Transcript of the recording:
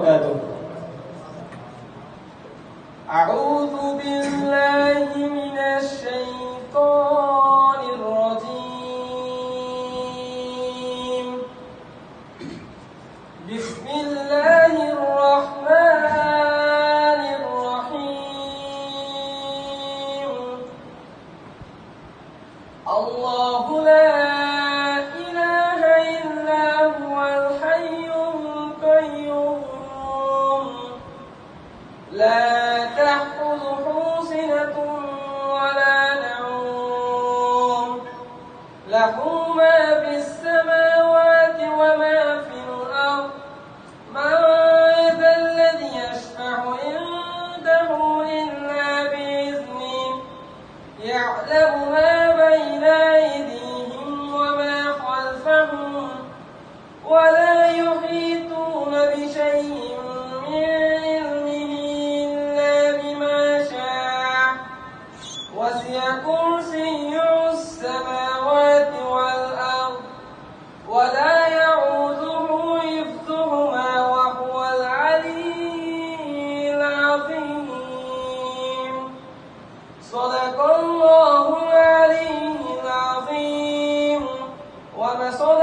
وبركاته. أعوذ بالله من الشيطان الرجيم. بسم الله الرحمن الرحيم. الله لا إله إلا هو الحي القيوم لا تأخذه سنة ولا نوم له ما في السماوات وما في الأرض من ذا الذي يشفع عنده إلا بإذنه يعلم ما بين أيديهم وما خلفهم ولا يحيطون بشيء من علمه إلا بما شاء وسع كرسيه السماوات والأرض ولا يعوده حفظهما وهو العلي العظيم. صدق الله العلي العظيم ومثل